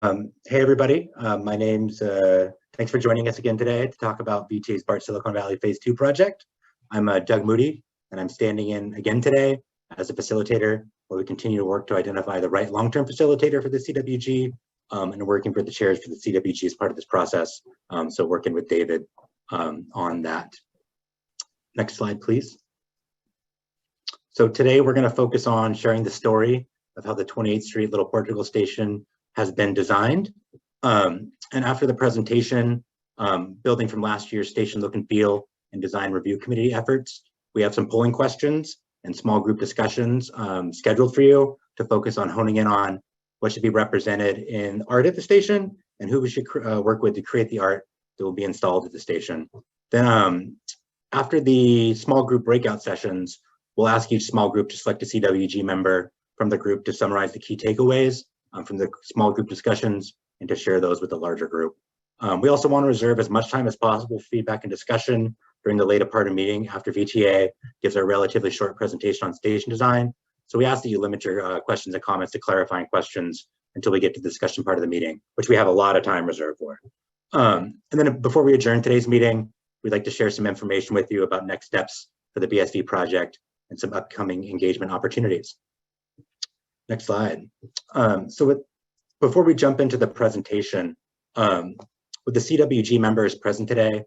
Hey everybody, my name's, thanks for joining us again today to talk about VTA's BART Silicon Valley Phase 2 project. I'm Doug Moody, and I'm standing in again today as a facilitator where we continue to work to identify the right long-term facilitator for the CWG and working for the chairs for the CWG as part of this process. So working with David on that. Next slide, please. So today we're going to focus on sharing the story of how the 28th Street Little Portugal station has been designed. And after the presentation, building from last year's station look and feel and design review committee efforts, we have some polling questions and small group discussions scheduled for you to focus on honing in on what should be represented in art at the station and who we should work with to create the art that will be installed at the station. Then after the small group breakout sessions, we'll ask each small group to select a CWG member from the group to summarize the key takeaways from the small group discussions and to share those with the larger group. We also want to reserve as much time as possible for feedback and discussion during the later part of the meeting after VTA gives a relatively short presentation on station design. So we ask that you limit your questions and comments to clarifying questions until we get to the discussion part of the meeting, which we have a lot of time reserved for. And then before we adjourn today's meeting, we'd like to share some information with you about next steps for the BSV project and some upcoming engagement opportunities. Next slide. Before we jump into the presentation, with the CWG members present today,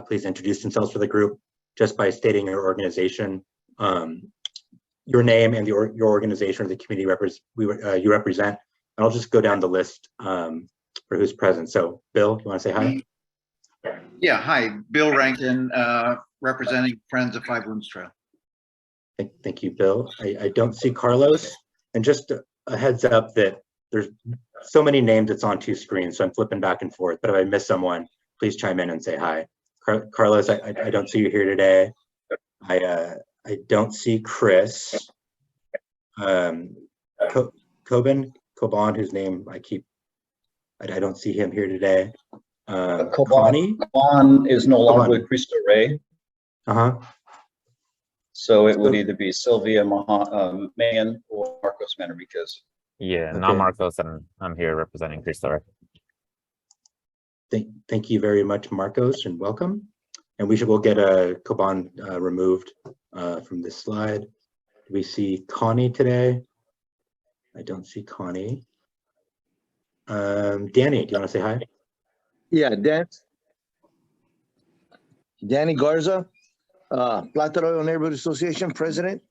please introduce themselves for the group just by stating your organization, your name and your organization or the community you represent. And I'll just go down the list for who's present. So Bill, you want to say hi? Yeah, hi, Bill Rankin, representing Friends of Five Wounds Trail. Thank you, Bill. I don't see Carlos. And just a heads up that there's so many names it's on two screens, so I'm flipping back and forth. But if I miss someone, please chime in and say hi. Carlos, I don't see you here today. I don't see Chris. Coban, whose name I don't see him here today. Coban is no longer with Cristo Rey. So it would either be Sylvia Mahan or Marcos Manriquez. Yeah, okay. Not Marcos, and I'm here representing Cristo Rey. Thank you very much, Marcos, and welcome. And we'll get Coban removed from this slide. Do we see Connie today? I don't see Connie. Danny, do you want to say hi? Yeah, Danny Garza, Plata Arroyo Neighborhood Association president.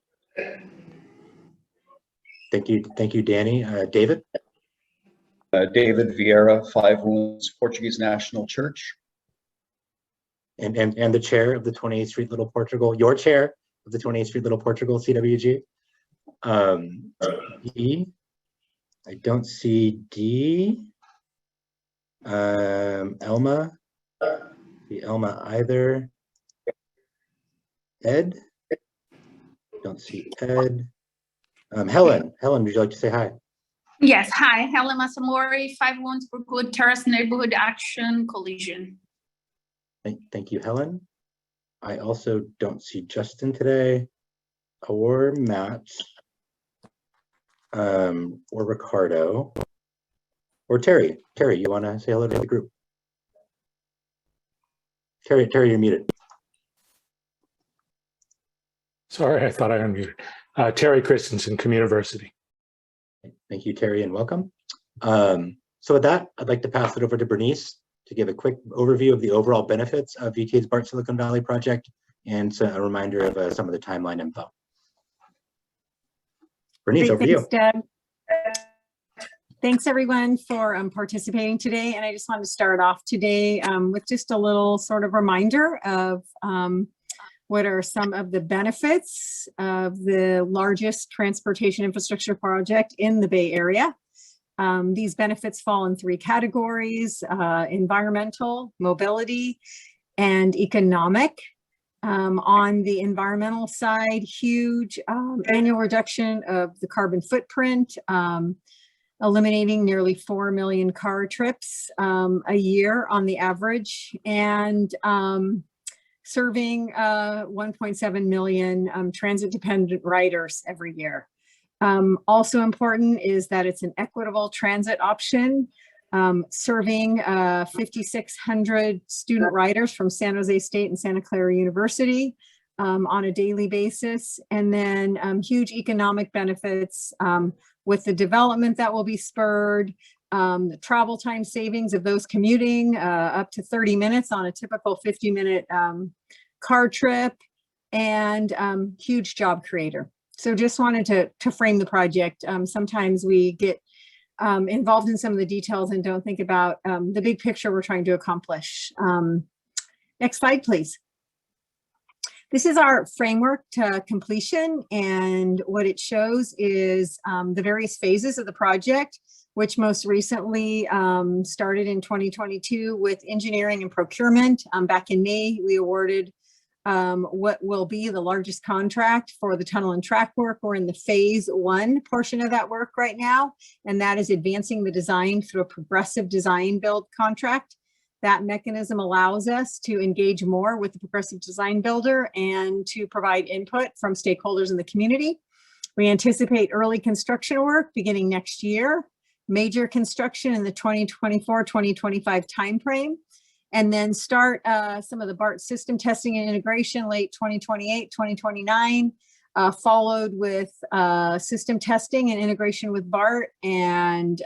Thank you, Danny. David? David Vieira, Five Wounds Portuguese National Church. And the chair of the 28th Street Little Portugal, your chair of the 28th Street Little Portugal CWG. D, I don't see D. Elma, the Elma either. Ed, don't see Ed. Helen, would you like to say hi? Yes, hi, Helen Masamori, Five Wounds for Good Terrace Neighborhood Action Coalition. Thank you, Helen. I also don't see Justin today, or Matt, or Ricardo, or Terry. Terry, you want to say hello to the group? Terry, you're muted. Sorry, I thought I unmuted. Terry Christensen, Communiversity. Thank you, Terry, and welcome. So with that, I'd like to pass it over to Bernice to give a quick overview of the overall benefits of VTA's BART Silicon Valley project and a reminder of some of the timeline info. Bernice, over to you. Thanks, Doug. Thanks everyone for participating today. And I just want to start off today with just a little sort of reminder of what are some of the benefits of the largest transportation infrastructure project in the Bay Area. These benefits fall in three categories: environmental, mobility, and economic. On the environmental side, huge annual reduction of the carbon footprint, eliminating nearly 4 million car trips a year on the average, and serving 1.7 million transit-dependent riders every year. Also important is that it's an equitable transit option serving 5,600 student riders from San Jose State and Santa Clara University on a daily basis. And then huge economic benefits with the development that will be spurred, the travel time savings of those commuting up to 30 minutes on a typical 50-minute car trip, and huge job creator. So just wanted to frame the project. Sometimes we get involved in some of the details and don't think about the big picture we're trying to accomplish. Next slide, please. This is our framework to completion, and what it shows is the various phases of the project, which most recently started in 2022 with engineering and procurement. Back in May, we awarded what will be the largest contract for the tunnel and track work. We're in the phase 1 portion of that work right now, and that is advancing the design through a progressive design build contract. That mechanism allows us to engage more with the progressive design builder and to provide input from stakeholders in the community. We anticipate early construction work beginning next year, major construction in the 2024-2025 timeframe, and then start some of the BART system testing and integration late 2028, 2029, followed with system testing and integration with BART and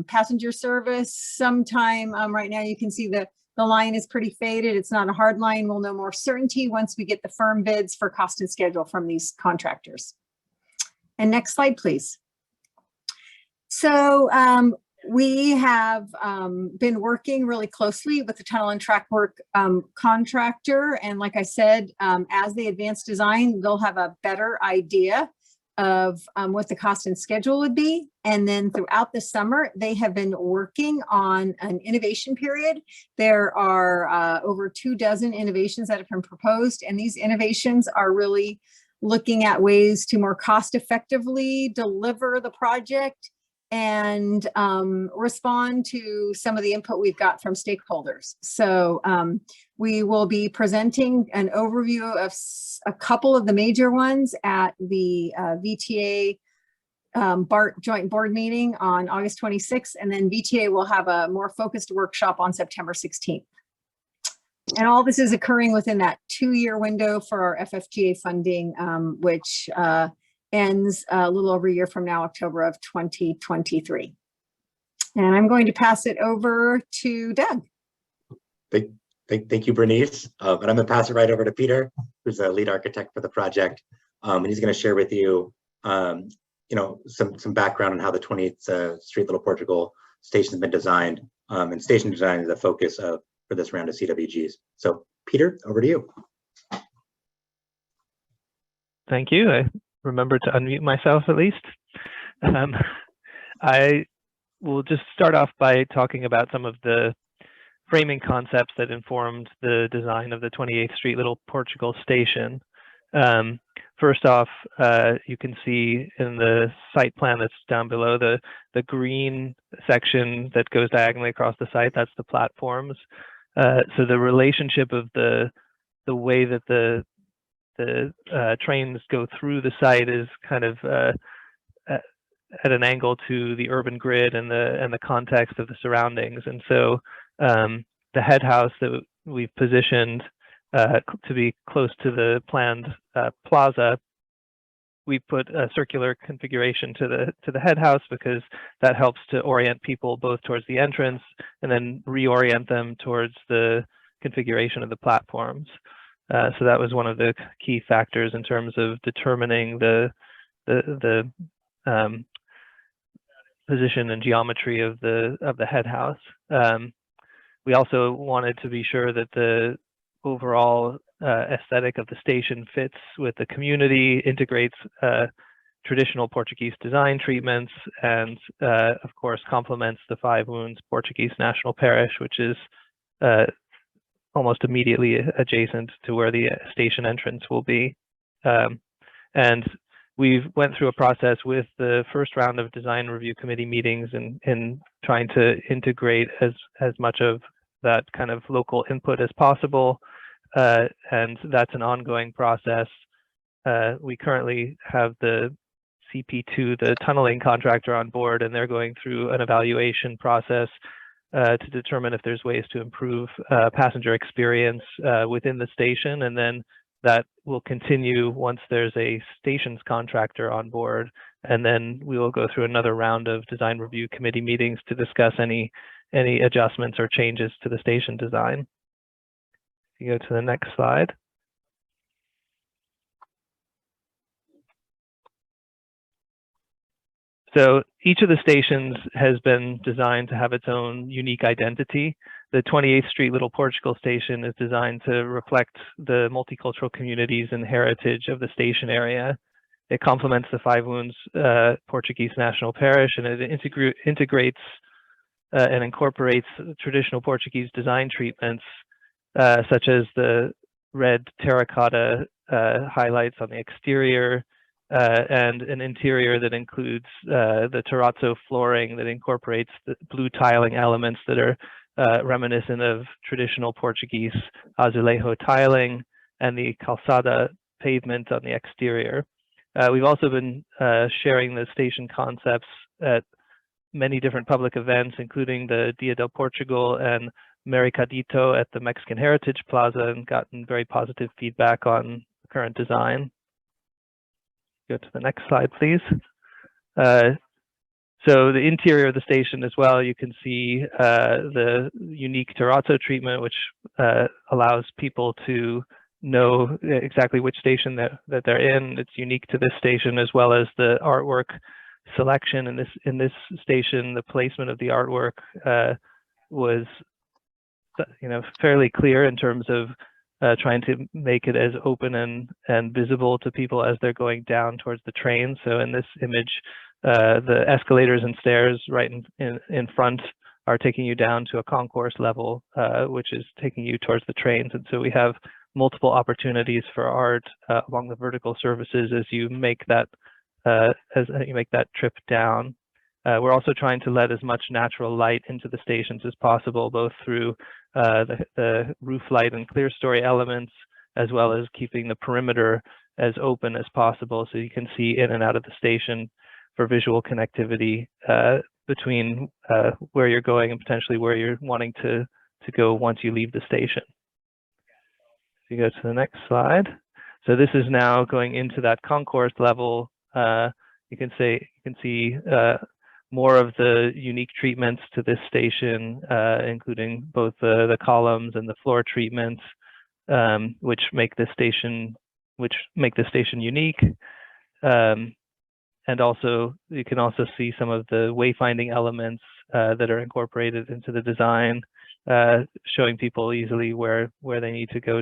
passenger service sometime. Right now you can see the line is pretty faded. It's not a hard line. We'll know more certainty once we get the firm bids for cost and schedule from these contractors. And next slide, please. So we have been working really closely with the tunnel and track work contractor. And like I said, as they advance design, they'll have a better idea of what the cost and schedule would be. And then throughout the summer, they have been working on an innovation period. There are over 24 innovations that have been proposed. And these innovations are really looking at ways to more cost effectively deliver the project and respond to some of the input we've got from stakeholders. So we will be presenting an overview of a couple of the major ones at the VTA BART joint board meeting on August 26th, and then VTA will have a more focused workshop on September 16th. And all this is occurring within that 2-year window for our FFGA funding, which ends a little over a year from now, October of 2023. And I'm going to pass it over to Doug. Thank you, Bernice. But I'm going to pass it right over to Peter, who's the lead architect for the project. And he's going to share with you, some background on how the 20th Street Little Portugal station has been designed. And station design is the focus for this round of CWGs. So Peter, over to you. Thank you. I remember to unmute myself at least. I will just start off by talking about some of the framing concepts that informed the design of the 28th Street Little Portugal station. First off, you can see in the site plan that's down below, the green section that goes diagonally across the site, that's the platforms. So the relationship of the way that the trains go through the site is kind of at an angle to the urban grid and the context of the surroundings. And so the head house that we've positioned to be close to the planned plaza, we put a circular configuration to the head house because that helps to orient people both towards the entrance and then reorient them towards the configuration of the platforms. So that was one of the key factors in terms of determining the position and geometry of the head house. We also wanted to be sure that the overall aesthetic of the station fits with the community, integrates traditional Portuguese design treatments, and of course complements the Five Wounds Portuguese National Parish, which is almost immediately adjacent to where the station entrance will be. And we've went through a process with the first round of design review committee meetings in trying to integrate as much of that kind of local input as possible. And that's an ongoing process. We currently have the CP2, the tunneling contractor, on board, and they're going through an evaluation process to determine if there's ways to improve passenger experience within the station, and then that will continue once there's a stations contractor on board, and then we will go through another round of design review committee meetings to discuss any adjustments or changes to the station design. If you go to the next slide. So each of the stations has been designed to have its own unique identity. The 28th Street Little Portugal station is designed to reflect the multicultural communities and heritage of the station area. It complements the Five Wounds Portuguese National Parish, and it integrates and incorporates traditional Portuguese design treatments, such as the red terracotta highlights on the exterior, and an interior that includes the terrazzo flooring that incorporates the blue tiling elements that are reminiscent of traditional Portuguese azulejo tiling, and the calçada pavement on the exterior. We've also been sharing the station concepts at many different public events, including the Dia del Portugal and Mercadito at the Mexican Heritage Plaza, and gotten very positive feedback on the current design. Go to the next slide, please. So the interior of the station as well, you can see the unique terrazzo treatment, which allows people to know exactly which station that they're in. It's unique to this station, as well as the artwork selection in this station. The placement of the artwork was, fairly clear in terms of trying to make it as open and visible to people as they're going down towards the train. So in this image, the escalators and stairs right in front are taking you down to a concourse level, which is taking you towards the trains. And so we have multiple opportunities for art along the vertical surfaces as you make that trip down. We're also trying to let as much natural light into the stations as possible, both through the roof light and clear story elements, as well as keeping the perimeter as open as possible so you can see in and out of the station for visual connectivity between where you're going and potentially where you're wanting to go once you leave the station. If you go to the next slide. So this is now going into that concourse level. You can see more of the unique treatments to this station, including both the columns and the floor treatments, which make the station unique. And also, you can also see some of the wayfinding elements that are incorporated into the design, showing people easily where they need to go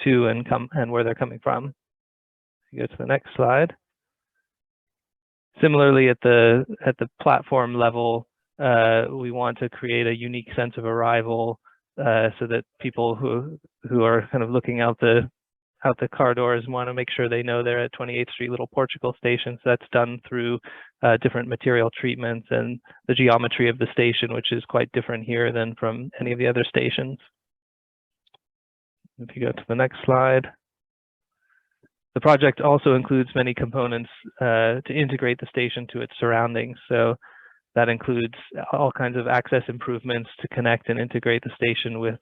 to and where they're coming from. You go to the next slide. Similarly, at the platform level, we want to create a unique sense of arrival so that people who are kind of looking out the car doors want to make sure they know they're at 28th Street Little Portugal station. So that's done through different material treatments and the geometry of the station, which is quite different here than from any of the other stations. If you go to the next slide. The project also includes many components to integrate the station to its surroundings. So that includes all kinds of access improvements to connect and integrate the station with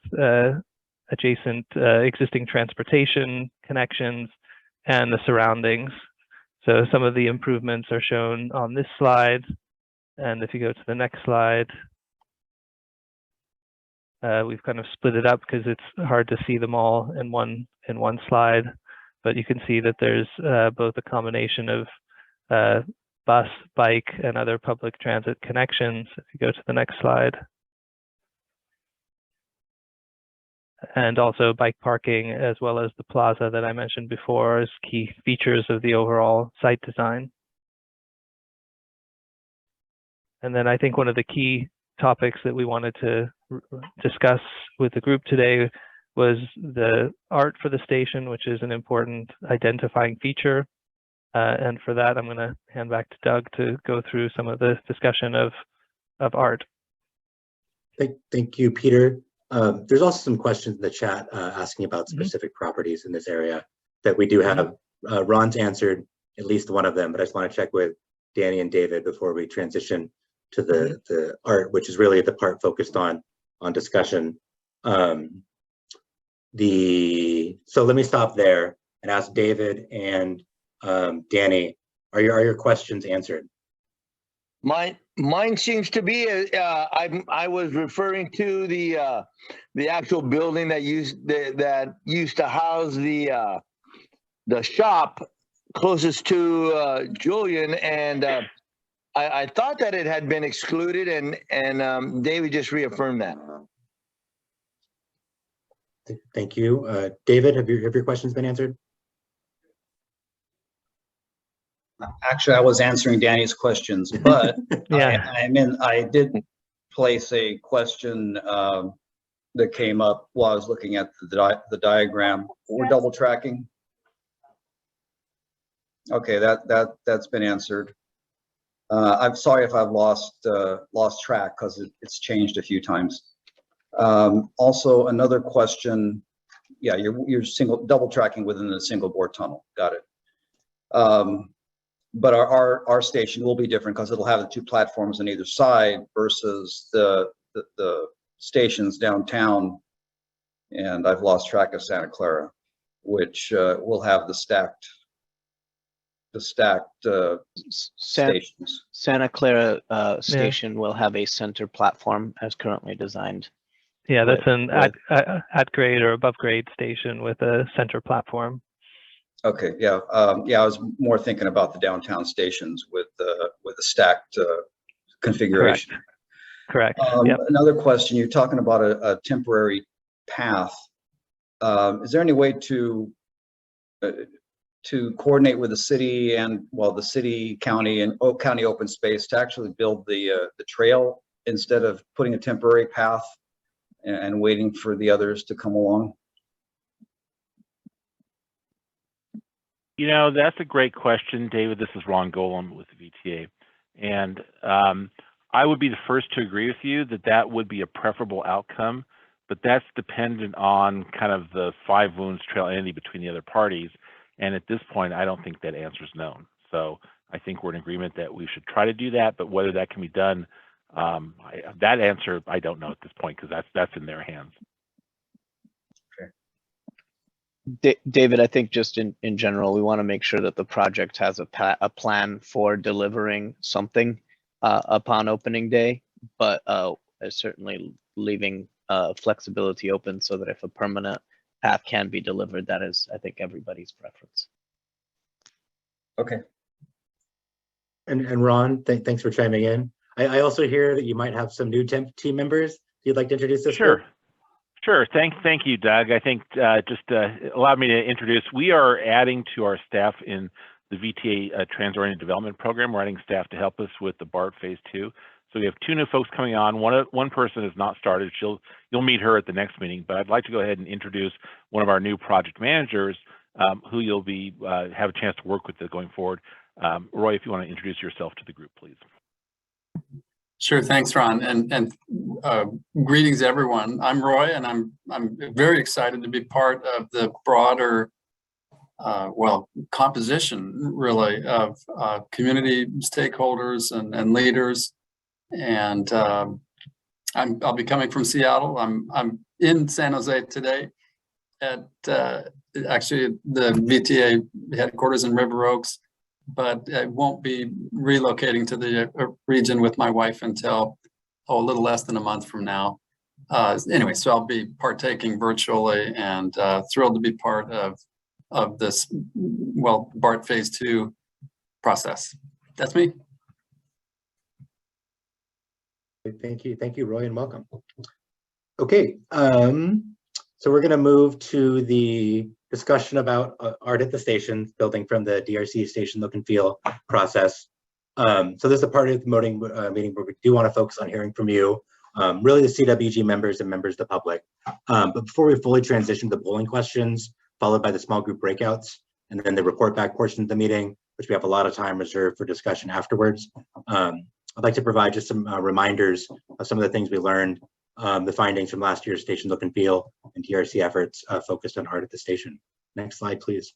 adjacent existing transportation connections and the surroundings. So some of the improvements are shown on this slide. And if you go to the next slide, we've kind of split it up because it's hard to see them all in one slide. But you can see that there's both a combination of bus, bike, and other public transit connections. If you go to the next slide. And also bike parking, as well as the plaza that I mentioned before, as key features of the overall site design. And then I think one of the key topics that we wanted to discuss with the group today was the art for the station, which is an important identifying feature. And for that, I'm going to hand back to Doug to go through some of the discussion of art. Thank you, Peter. There's also some questions in the chat asking about specific properties in this area that we do have. Ron's answered at least one of them, but I just want to check with Danny and David before we transition to the art, which is really the part focused on discussion. So let me stop there and ask David and Danny, are your questions answered? Mine seems to be. I was referring to the actual building that used to house the shop closest to Julian, and I thought that it had been excluded, and David just reaffirmed that. Thank you, David. Have your questions been answered? Actually, I was answering Danny's questions, but Yeah. I did place a question that came up while I was looking at the diagram. We're double tracking. Okay, that's been answered. I'm sorry if I've lost track because it's changed a few times. Also, another question. Yeah, you're double tracking within a single board tunnel. Got it. But our station will be different because it'll have the two platforms on either side versus the stations downtown. And I've lost track of Santa Clara, which will have the stacked stations. Santa Clara station will have a center platform as currently designed. Yeah, that's an at grade or above grade station with a center platform. Okay, yeah, I was more thinking about the downtown stations with the stacked configuration. Correct. Yep. Another question: you're talking about a temporary path. Is there any way to coordinate with the city and the city, county, and county open space to actually build the trail instead of putting a temporary path and waiting for the others to come along? You know, that's a great question, David. This is Ron Golem with the VTA. And I would be the first to agree with you that would be a preferable outcome, but that's dependent on kind of the Five Wounds Trail entity between the other parties. And at this point, I don't think that answer is known. So I think we're in agreement that we should try to do that, but whether that can be done, that answer, I don't know at this point, because that's in their hands. David, I think just in general, we want to make sure that the project has a plan for delivering something upon opening day, but certainly leaving flexibility open so that if a permanent path can be delivered, that is, I think, everybody's preference. Okay. And Ron, thanks for chiming in. I also hear that you might have some new team members you'd like to introduce us. Sure. Sure. Thank you, Doug. I think just allow me to introduce. We are adding to our staff in the VTA Trans-Oriented Development Program. We're adding staff to help us with the BART Phase 2. So we have two new folks coming on. One person has not started. You'll meet her at the next meeting. But I'd like to go ahead and introduce one of our new project managers, who you'll have a chance to work with going forward. Roy, if you want to introduce yourself to the group, please. Sure, thanks, Ron, and greetings, everyone. I'm Roy, and I'm very excited to be part of the broader, composition really of community stakeholders and leaders. And I'll be coming from Seattle. I'm in San Jose today at actually the VTA headquarters in River Oaks. But I won't be relocating to the region with my wife until a little less than a month from now. Anyway, so I'll be partaking virtually and thrilled to be part of this, BART Phase 2 process. That's me. Thank you, Roy, and welcome. Okay, so we're going to move to the discussion about art at the station, building from the DRC station look and feel process. So this is a part of the meeting where we do want to focus on hearing from you, really the CWG members and members of the public. But before we fully transition to the polling questions, followed by the small group breakouts, and then the report back portion of the meeting, which we have a lot of time reserved for discussion afterwards, I'd like to provide just some reminders of some of the things we learned, the findings from last year's station look and feel and DRC efforts focused on art at the station. Next slide, please.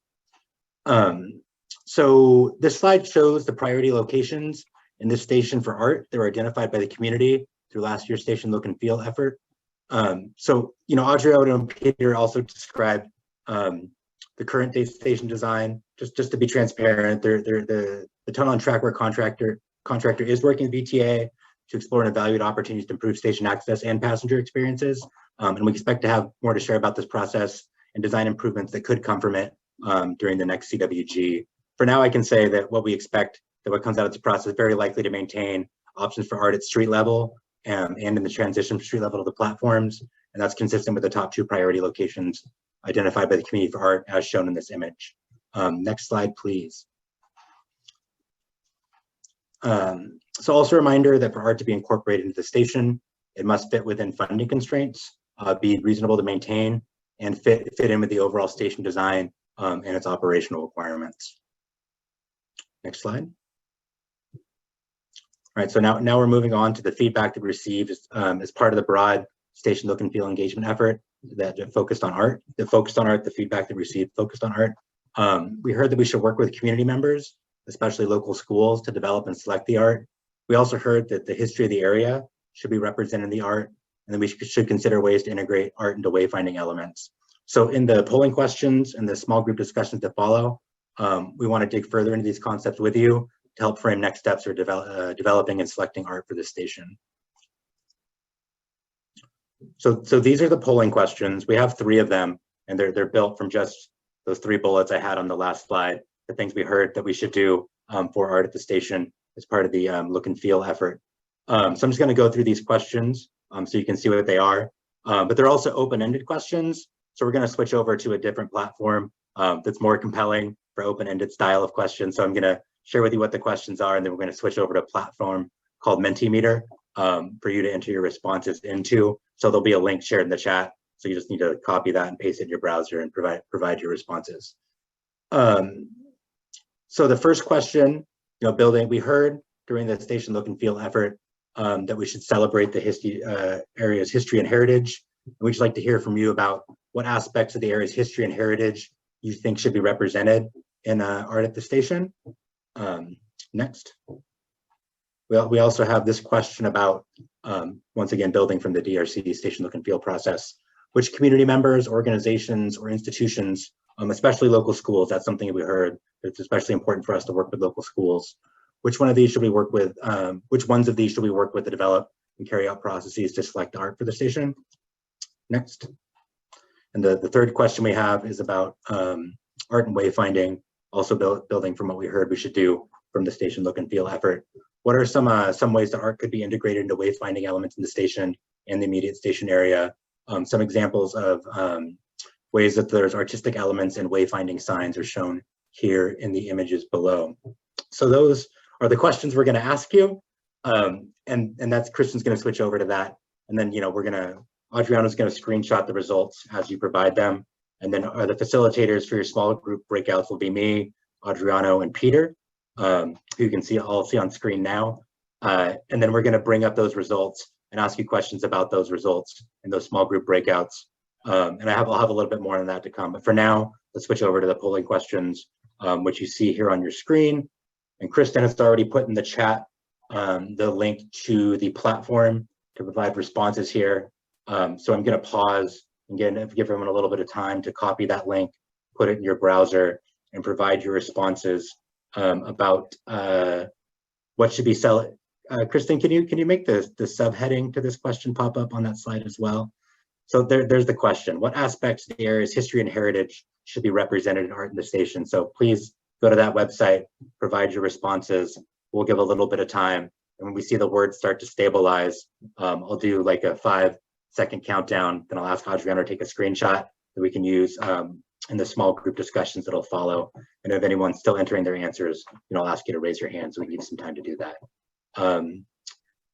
So this slide shows the priority locations in this station for art. They were identified by the community through last year's station look and feel effort. So, Adriano and Peter also described the current day station design. Just to be transparent, the tunnel on track work contractor is working with VTA to explore and evaluate opportunities to improve station access and passenger experiences. And we expect to have more to share about this process and design improvements that could come from it during the next CWG. For now, I can say that what we expect that what comes out of this process is very likely to maintain options for art at street level and in the transition from street level to the platforms. And that's consistent with the top 2 priority locations identified by the community for art as shown in this image. Next slide, please. So also a reminder that for art to be incorporated into the station, it must fit within funding constraints, be reasonable to maintain, and fit in with the overall station design and its operational requirements. Next slide. All right, so now we're moving on to the feedback that we received as part of the broad station look and feel engagement effort that focused on art. The feedback that we received focused on art. We heard that we should work with community members, especially local schools, to develop and select the art. We also heard that the history of the area should be represented in the art, and then we should consider ways to integrate art into wayfinding elements. So in the polling questions and the small group discussions that follow, we want to dig further into these concepts with you to help frame next steps for developing and selecting art for this station. So these are the polling questions. We have 3 of them, and they're built from just those 3 bullets I had on the last slide, the things we heard that we should do for art at the station as part of the look and feel effort. So I'm just going to go through these questions so you can see what they are, but they're also open-ended questions. So we're going to switch over to a different platform that's more compelling for open-ended style of questions. So I'm going to share with you what the questions are, and then we're going to switch over to a platform called Mentimeter for you to enter your responses into. So there'll be a link shared in the chat. So you just need to copy that and paste it in your browser and provide your responses. So the first question, we heard during the station look and feel effort that we should celebrate the area's history and heritage. And we'd just like to hear from you about what aspects of the area's history and heritage you think should be represented in art at the station. Next. We also have this question about, once again, building from the DRC station look and feel process. Which community members, organizations, or institutions, especially local schools, that's something that we heard. It's especially important for us to work with local schools. Which one of these should we work with? Which ones of these should we work with to develop and carry out processes to select art for the station? Next. And the third question we have is about art and wayfinding, also building from what we heard we should do from the station look and feel effort. What are some ways that art could be integrated into wayfinding elements in the station and the immediate station area? Some examples of ways that there's artistic elements and wayfinding signs are shown here in the images below. So those are the questions we're going to ask you, and that's Kristen's going to switch over to that, and then Adriano's going to screenshot the results as you provide them, and then the facilitators for your small group breakouts will be me, Adriano, and Peter, who you can all see on screen now, and then we're going to bring up those results and ask you questions about those results in those small group breakouts. And I'll have a little bit more on that to come. But for now, let's switch over to the polling questions, which you see here on your screen. And Kristen has already put in the chat the link to the platform to provide responses here. So I'm going to pause and give everyone a little bit of time to copy that link, put it in your browser, and provide your responses about what should be selected. Kristen, can you make the subheading to this question pop up on that slide as well? So there's the question: what aspects of the area's history and heritage should be represented in art in the station? So please go to that website, provide your responses. We'll give a little bit of time, and when we see the words start to stabilize, I'll do like a 5-second countdown. Then I'll ask Adriano to take a screenshot that we can use in the small group discussions that'll follow. And if anyone's still entering their answers, I'll ask you to raise your hand so we can give some time to do that.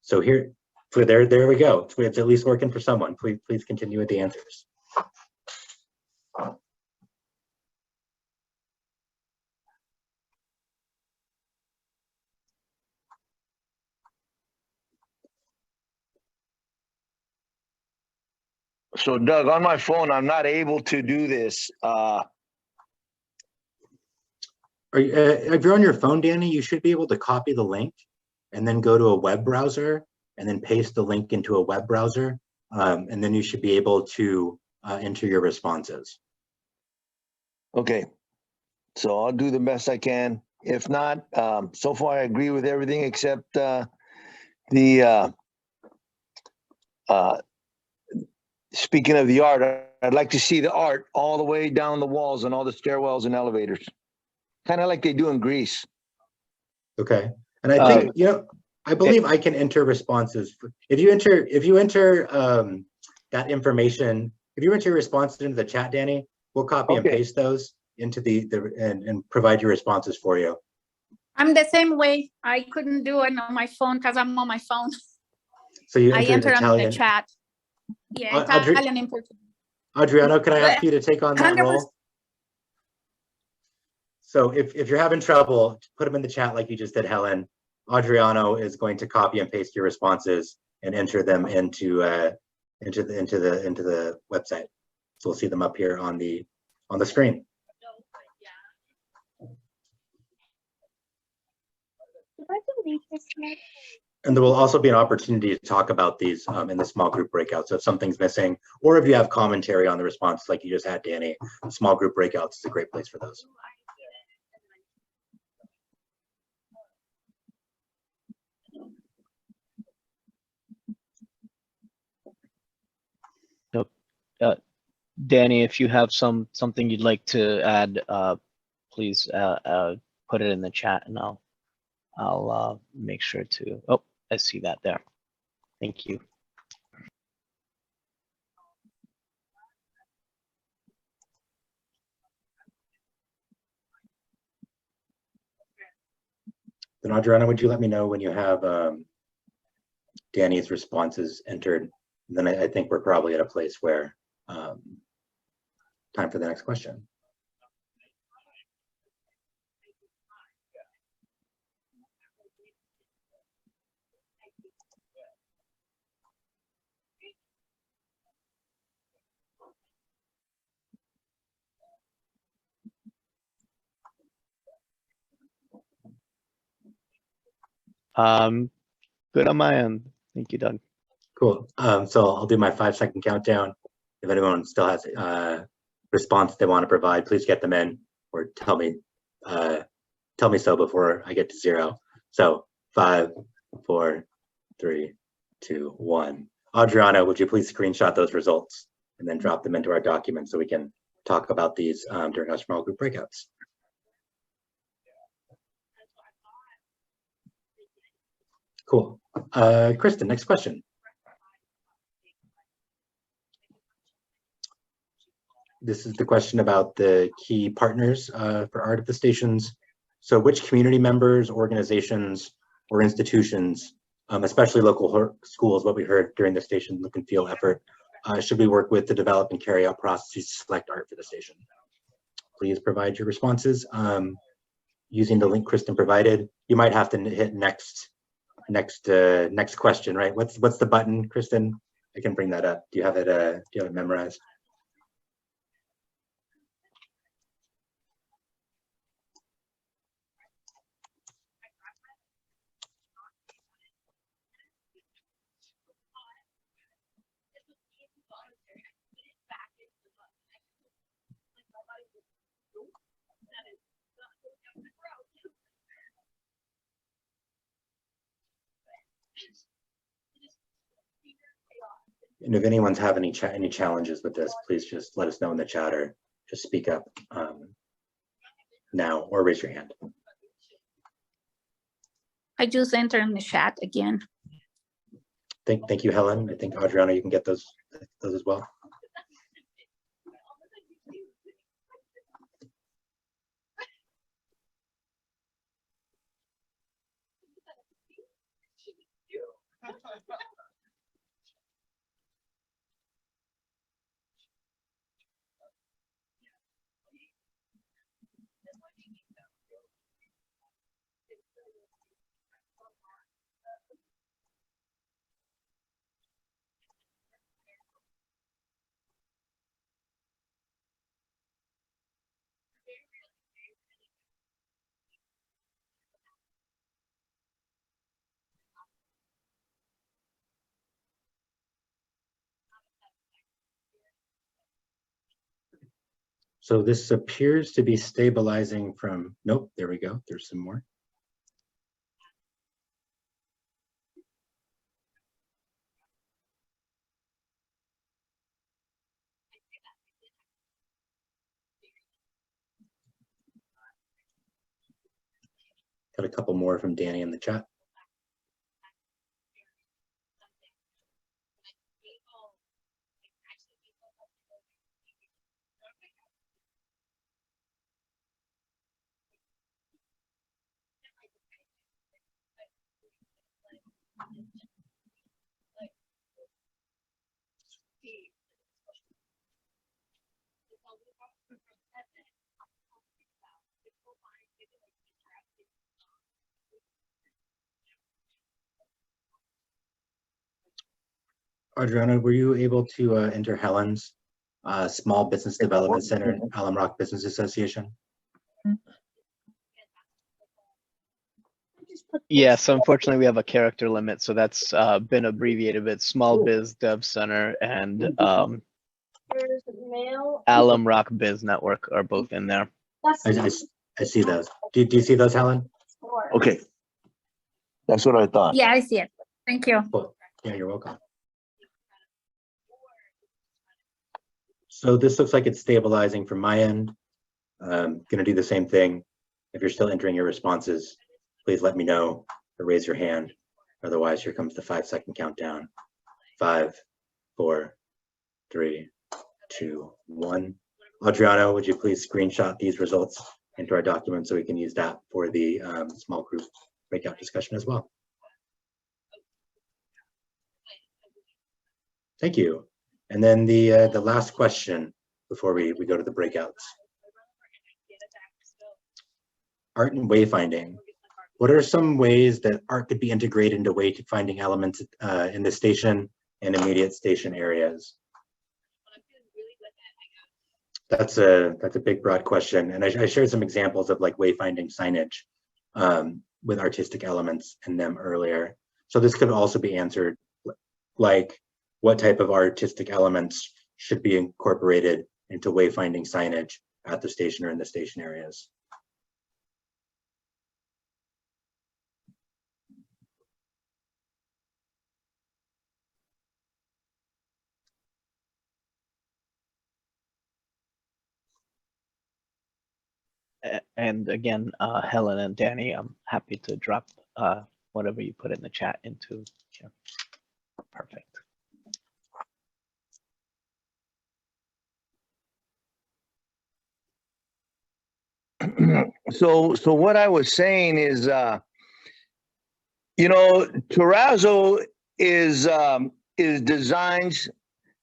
So here, there we go. It's at least working for someone. Please continue with the answers. So Doug, on my phone, I'm not able to do this. If you're on your phone, Danny, you should be able to copy the link and then go to a web browser and then paste the link into a web browser. And then you should be able to enter your responses. Okay. So I'll do the best I can. If not, so far I agree with everything except speaking of the art, I'd like to see the art all the way down the walls and all the stairwells and elevators, kind of like they do in Greece. Okay. And I think, you know, I believe I can enter responses. If you enter that information, if you enter your responses into the chat, Danny, we'll copy and paste those into and provide your responses for you. I'm the same way. I couldn't do it on my phone because I'm on my phone. So you I entered entered Italian. on the chat. Yeah, Italian and Portuguese. Adriano, can I ask you to take on that 100%. role? So if you're having trouble, put them in the chat like you just did, Helen. Adriano is going to copy and paste your responses and enter them into the website. So we'll see them up here on the screen. And there will also be an opportunity to talk about these in the small group breakout. So if something's missing, or if you have commentary on the response like you just had, Danny, small group breakouts is a great place for those. Danny, if you have something you'd like to add, please put it in the chat, and I'll make sure to. Oh, I see that there. Thank you. Then Adriana, would you let me know when you have Danny's responses entered? Then I think we're probably at a place where time for the next question. Good on my end. Thank you, Doug. Cool. So I'll do my 5-second countdown. If anyone still has a response they want to provide, please get them in or tell me so before I get to 0. So 5, 4, 3, 2, 1. Adriana, would you please screenshot those results and then drop them into our document so we can talk about these during our small group breakouts? Cool. Kristen, next question. This is the question about the key partners for art at the stations. So which community members, organizations, or institutions, especially local schools, what we heard during the station look and feel effort, should we work with to develop and carry out processes to select art for the station? Please provide your responses using the link Kristen provided. You might have to hit next question, right? What's the button, Kristen? I can bring that up. Do you have it memorized? And if anyone's having any challenges with this, please just let us know in the chat or just speak up now or raise your hand. I just entered in the chat again. Thank you, Helen. I think Adriana, you can get those as well. So this appears to be stabilizing from, nope, there we go. There's some more. Got a couple more from Danny in the chat. Adriana, were you able to enter Helen's Small Business Development Center, Alum Rock Business Association? Yes, unfortunately, we have a character limit, so that's been abbreviated with Small Biz Dev Center and Alum Rock Biz Network are both in there. I see those. Do you see those, Helen? Okay. That's what I thought. Yeah, I see it. Thank you. Cool. Yeah, you're welcome. So this looks like it's stabilizing from my end. Going to do the same thing. If you're still entering your responses, please let me know or raise your hand. Otherwise, here comes the 5-second countdown. 5, 4, 3, 2, 1. Adriano, would you please screenshot these results into our document so we can use that for the small group breakout discussion as well? Thank you. And then the last question before we go to the breakouts. Art and wayfinding. What are some ways that art could be integrated into wayfinding elements in the station and immediate station areas? That's a big, broad question. And I shared some examples of like wayfinding signage with artistic elements in them earlier. So this could also be answered like, what type of artistic elements should be incorporated into wayfinding signage at the station or in the station areas? And again, Helen and Danny, I'm happy to drop whatever you put in the chat into here. Perfect. So what I was saying is, you know, terrazzo is designs,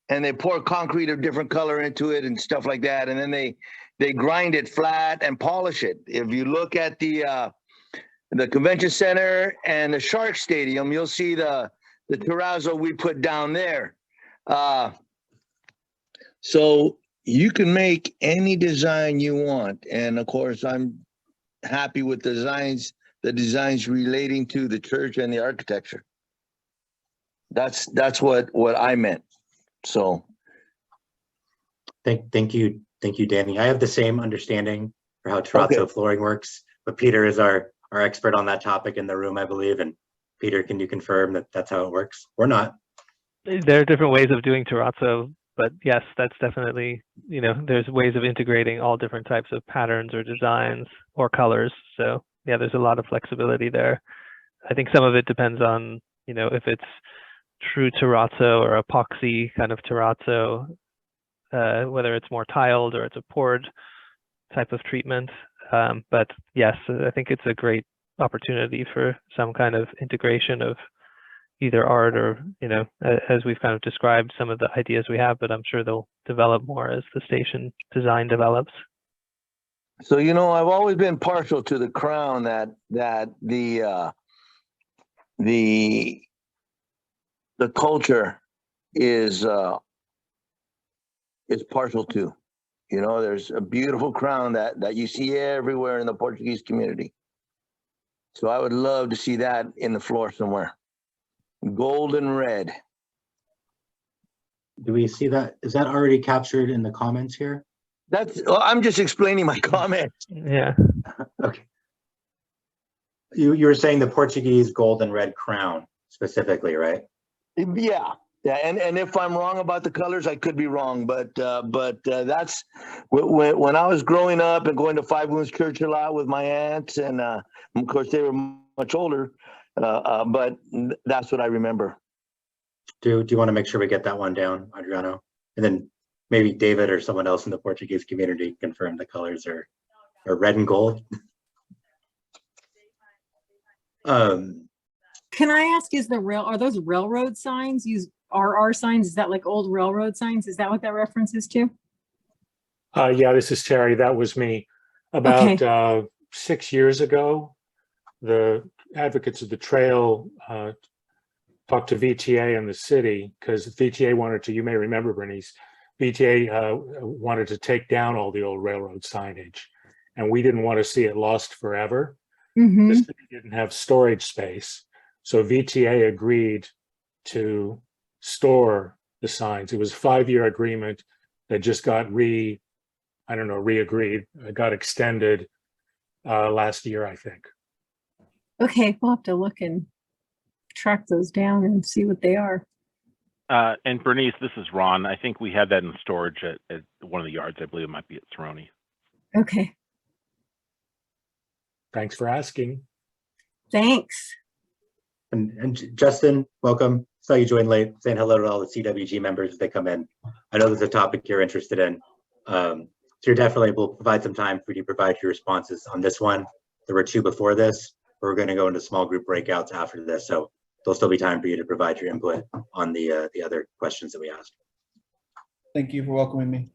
and they pour concrete of different color into it and stuff like that, and then they grind it flat and polish it. If you look at the convention center and the Shark Stadium, you'll see the terrazzo we put down there. So you can make any design you want, and of course I'm happy with the designs relating to the church and the architecture. That's what I meant. So Thank you, Danny. I have the same understanding for how terrazzo flooring works, but Peter is our expert on that topic in the room, I believe. And Peter, can you confirm that that's how it works or not? There are different ways of doing terrazzo, but yes, that's definitely, you know, there's ways of integrating all different types of patterns or designs or colors. So yeah, there's a lot of flexibility there. I think some of it depends on, you know, if it's true terrazzo or epoxy kind of terrazzo, whether it's more tiled or it's a poured type of treatment. But yes, I think it's a great opportunity for some kind of integration of either art or, you know, as we've kind of described some of the ideas we have, but I'm sure they'll develop more as the station design develops. So, you know, I've always been partial to the crown that the culture is partial to. You know, there's a beautiful crown that you see everywhere in the Portuguese community. So I would love to see that in the floor somewhere. Gold and red. Do we see that? Is that already captured in the comments here? Well, I'm just explaining my comment. Yeah. Okay. You were saying the Portuguese gold and red crown specifically, right? Yeah. Yeah, and if I'm wrong about the colors, I could be wrong, but that's when I was growing up and going to Five Wounds Church a lot with my aunts, and of course they were much older, but that's what I remember. Do you want to make sure we get that one down, Adriano? And then maybe David or someone else in the Portuguese community confirm the colors are red and gold. Can I ask, are those railroad signs use RR signs? Is that like old railroad signs? Is that what that references to? Yeah, this is Terry. That was me. About 6 years ago, the advocates of the trail talked to VTA and the city, because VTA wanted to, you may remember, Bernice, VTA wanted to take down all the old railroad signage, and we didn't want to see it lost forever. Mm-hmm. The city didn't have storage space, so VTA agreed to store the signs. It was a 5-year agreement that just got reagreed. It got extended last year, I think. Okay, we'll have to look and track those down and see what they are. And Bernice, this is Ron. I think we had that in storage at one of the yards. I believe it might be at Cerrone. Okay. Thanks for asking. Thanks. And Justin, welcome. Saw you join late. Saying hello to all the CWG members as they come in. I know there's a topic you're interested in. So you're definitely, we'll provide some time for you to provide your responses on this one. There were 2 before this. We're going to go into small group breakouts after this. So there'll still be time for you to provide your input on the other questions that we asked. Thank you for welcoming me.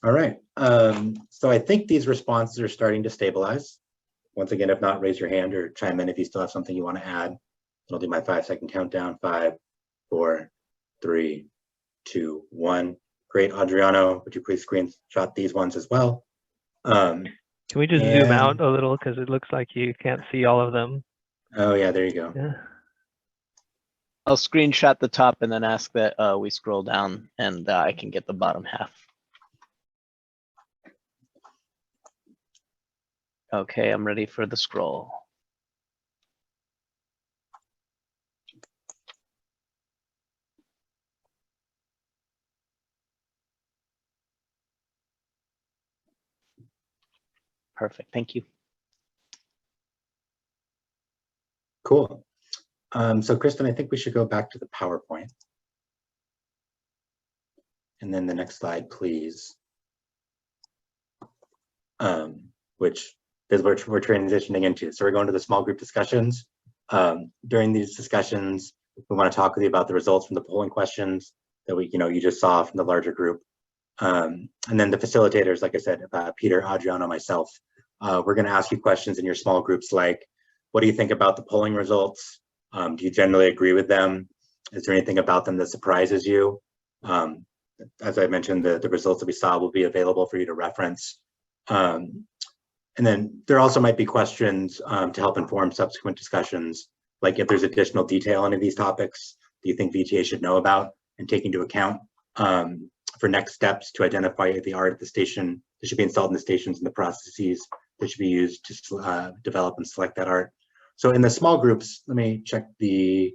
All right. So I think these responses are starting to stabilize. Once again, if not, raise your hand or chime in if you still have something you want to add. I'll do my 5-second countdown. 5, 4, 3, 2, 1. Great. Adriano, would you please screenshot these ones as well? Can we just zoom out a little, because it looks like you can't see all of them? Oh yeah, there you go. Yeah. I'll screenshot the top and then ask that we scroll down, and I can get the bottom half. Okay, I'm ready for the scroll. Perfect, thank you. Cool. So Kristen, I think we should go back to the PowerPoint. And then the next slide, please. Which is what we're transitioning into. So we're going to the small group discussions. During these discussions, we want to talk with you about the results from the polling questions that you just saw from the larger group. And then the facilitators, like I said, Peter, Adriano, myself, we're going to ask you questions in your small groups like, what do you think about the polling results? Do you generally agree with them? Is there anything about them that surprises you? As I mentioned, the results that we saw will be available for you to reference. And then there also might be questions to help inform subsequent discussions, like if there's additional detail on any of these topics that you think VTA should know about and take into account for next steps to identify the art at the station that should be installed in the stations and the processes that should be used to develop and select that art. So in the small groups, let me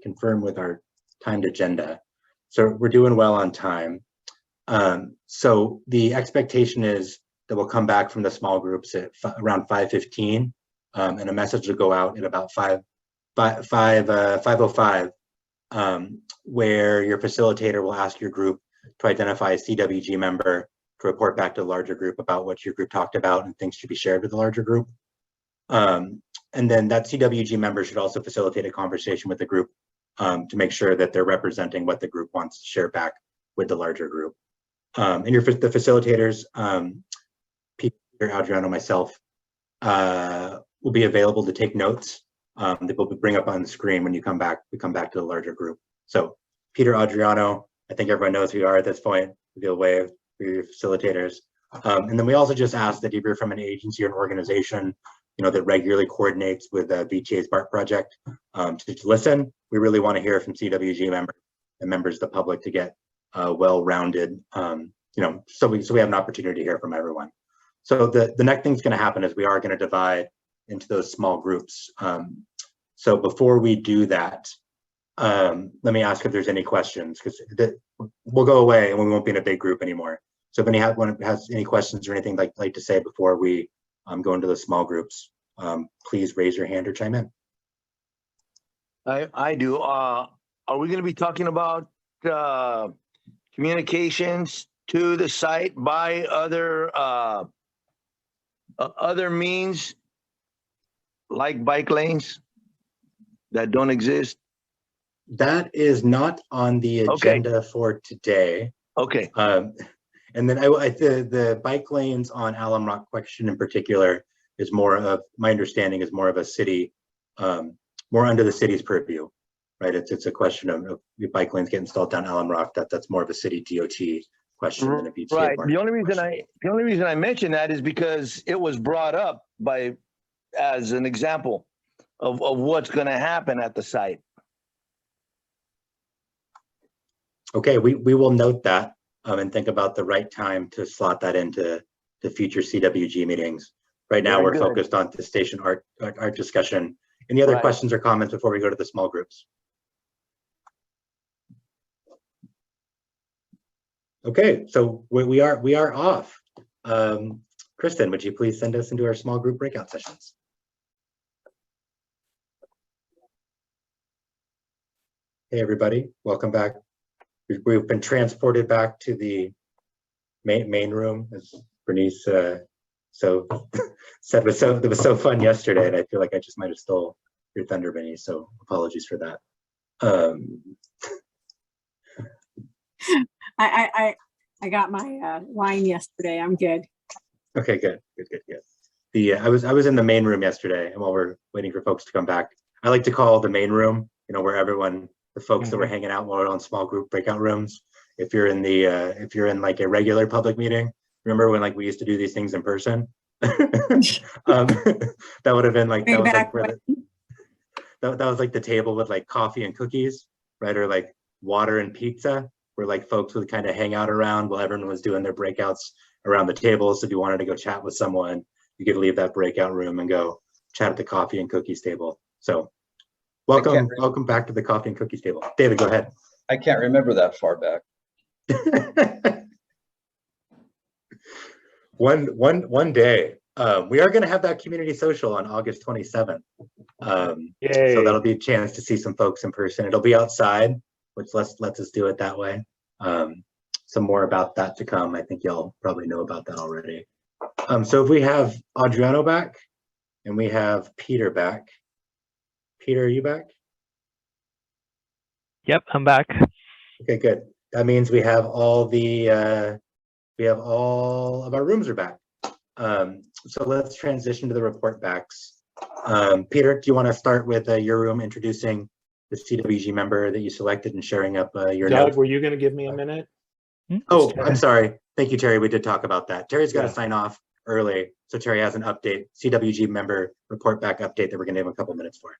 confirm with our timed agenda. So we're doing well on time. So the expectation is that we'll come back from the small groups at around 5:15, and a message will go out at about 5:05, where your facilitator will ask your group to identify a CWG member to report back to the larger group about what your group talked about and things should be shared with the larger group. And then that CWG member should also facilitate a conversation with the group to make sure that they're representing what the group wants to share back with the larger group. And the facilitators, Peter, Adriano, myself, will be available to take notes that we'll bring up on the screen when we come back to the larger group. So Peter, Adriano, I think everyone knows who you are at this point. We'll wave for your facilitators. And then we also just ask that if you're from an agency or an organization, that regularly coordinates with VTA's BART project, to listen. We really want to hear from CWG members and members of the public to get well-rounded, so we have an opportunity to hear from everyone. So the next thing's going to happen is we are going to divide into those small groups. So before we do that, let me ask if there's any questions, because we'll go away and we won't be in a big group anymore. So if anyone has any questions or anything like to say before we go into the small groups, please raise your hand or chime in. I do. Are we going to be talking about communications to the site by other means like bike lanes that don't exist? That is not on the agenda for today. Okay. And then the bike lanes on Alum Rock question in particular is more of, my understanding is more of a city, more under the city's purview, right? It's a question of bike lanes get installed down Alum Rock. That's more of a city DOT question than a VTA. Right. The only reason I mention that is because it was brought up as an example of what's going to happen at the site. Okay, we will note that and think about the right time to slot that into the future CWG meetings. Right now, we're focused on the station art discussion. Any other questions or comments before we go to the small groups? Okay, so we are off. Kristen, would you please send us into our small group breakout sessions? Hey, everybody, welcome back. We've been transported back to the main room, as Bernice said it was so fun yesterday, and I feel like I just might have stole your thunder, Bernice. So apologies for that. I got my wine yesterday. I'm good. Okay, good. I was in the main room yesterday, and while we're waiting for folks to come back, I like to call the main room, where everyone, the folks that were hanging out while we're on small group breakout rooms. If you're in like a regular public meeting, remember when we used to do these things in person? That would have been that was like the table with coffee and cookies, right? Or water and pizza, where folks would kind of hang out around while everyone was doing their breakouts around the table. So if you wanted to go chat with someone, you could leave that breakout room and go chat at the coffee and cookies table. So welcome back to the coffee and cookies table. David, go ahead. I can't remember that far back. One day, we are going to have that community social on August 27th. So that'll be a chance to see some folks in person. It'll be outside, which lets us do it that way. Some more about that to come. I think y'all probably know about that already. So if we have Adriano back and we have Peter back. Peter, are you back? Yep, I'm back. Okay, good. That means we have all of our rooms are back. So let's transition to the report backs. Peter, do you want to start with your room, introducing the CWG member that you selected and sharing up your Doug, notes? were you going to give me a minute? Oh, I'm sorry. Thank you, Terry. We did talk about that. Terry's got to sign off early. So Terry has an update, CWG member report back update that we're going to have a couple minutes for.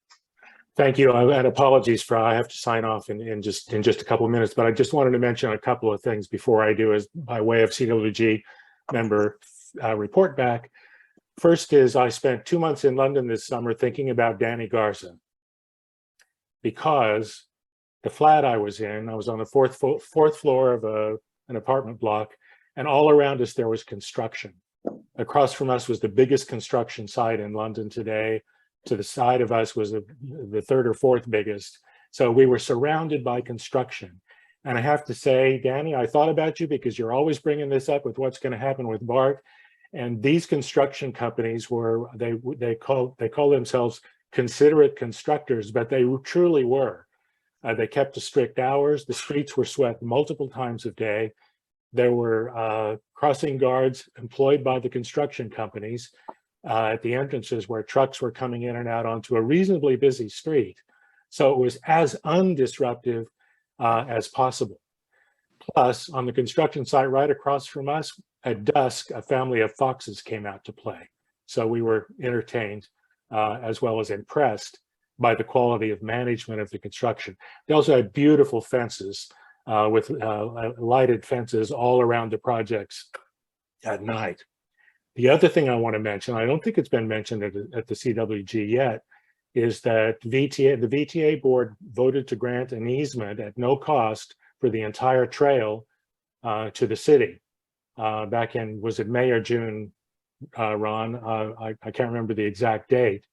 Thank you, and apologies for I have to sign off in just a couple of minutes, but I just wanted to mention a couple of things before I do, as by way of CWG member report back. First is I spent 2 months in London this summer thinking about Danny Garza, because the flat I was on the fourth floor of an apartment block, and all around us there was construction. Across from us was the biggest construction site in London today. To the side of us was the third or fourth biggest. So we were surrounded by construction. And I have to say, Danny, I thought about you because you're always bringing this up with what's going to happen with BART. And these construction companies they call themselves considerate constructors, but they truly were. They kept to strict hours. The streets were swept multiple times a day. There were crossing guards employed by the construction companies at the entrances where trucks were coming in and out onto a reasonably busy street. So it was as undisruptive as possible. Plus, on the construction site right across from us, at dusk, a family of foxes came out to play. So we were entertained as well as impressed by the quality of management of the construction. They also had beautiful fences with lighted fences all around the projects at night. The other thing I want to mention, I don't think it's been mentioned at the CWG yet, is that the VTA board voted to grant an easement at no cost for the entire trail to the city. Back in, was it May or June, Ron? I can't remember the exact date,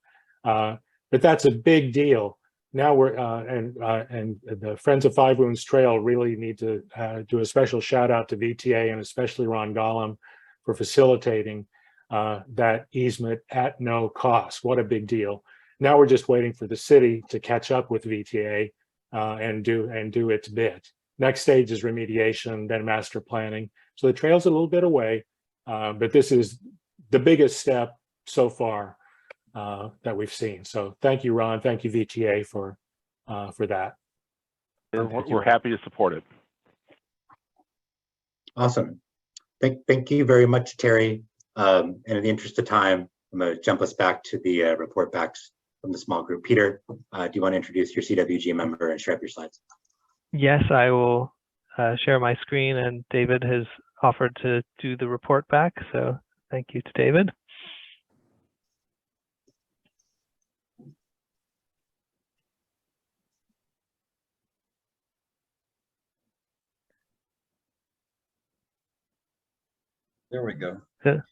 but that's a big deal. Now we're, and the Friends of Five Wounds Trail really need to do a special shout out to VTA and especially Ron Gollum for facilitating that easement at no cost. What a big deal. Now we're just waiting for the city to catch up with VTA and do its bit. Next stage is remediation, then master planning. So the trail's a little bit away, but this is the biggest step so far that we've seen. So thank you, Ron. Thank you, VTA, for that. We're happy to support it. Awesome. Thank you very much, Terry. And in the interest of time, I'm going to jump us back to the report backs from the small group. Peter, do you want to introduce your CWG member and share up your slides? Yes, I will share my screen, and David has offered to do the report back. So thank you to David. There we go. Can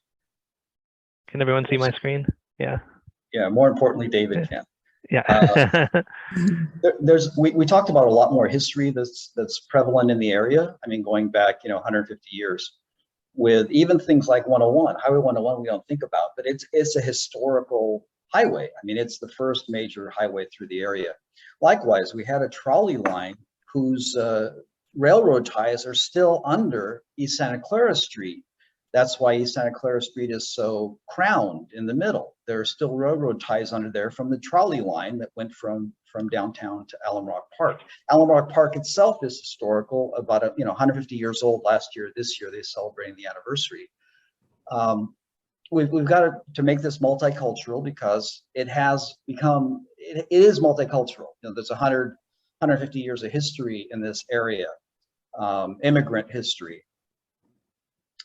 everyone see my screen? Yeah. Yeah, more importantly, David can. Yeah. We talked about a lot more history that's prevalent in the area. I mean, going back, 150 years, with even things like 101, Highway 101, we don't think about, but it's a historical highway. I mean, it's the first major highway through the area. Likewise, we had a trolley line whose railroad ties are still under East Santa Clara Street. That's why East Santa Clara Street is so crowned in the middle. There are still railroad ties under there from the trolley line that went from downtown to Alum Rock Park. Alum Rock Park itself is historical, about 150 years old last year. This year they're celebrating the anniversary. We've got to make this multicultural because it has become, it is multicultural. There's 150 years of history in this area, immigrant history.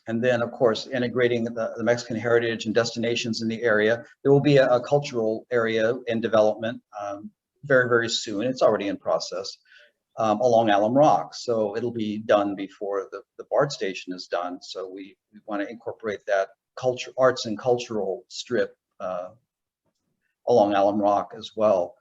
And then, of course, integrating the Mexican heritage and destinations in the area. There will be a cultural area in development very, very soon. It's already in process along Alum Rock. So it'll be done before the BART station is done. So we want to incorporate that arts and cultural strip along Alum Rock as well.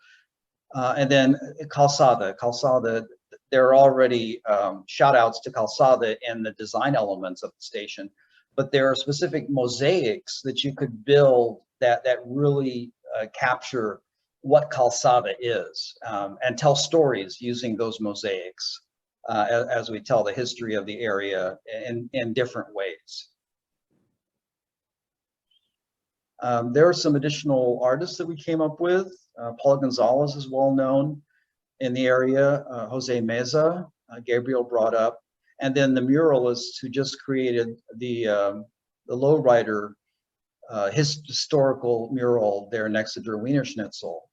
And then Calzada, there are already shout outs to Calzada in the design elements of the station, but there are specific mosaics that you could build that really capture what Calzada is and tell stories using those mosaics as we tell the history of the area in different ways. There are some additional artists that we came up with. Paula Gonzalez is well known in the area, Jose Meza, Gabriel brought up, and then the muralist who just created the lowrider historical mural there next to Der Wiener Schnitzel.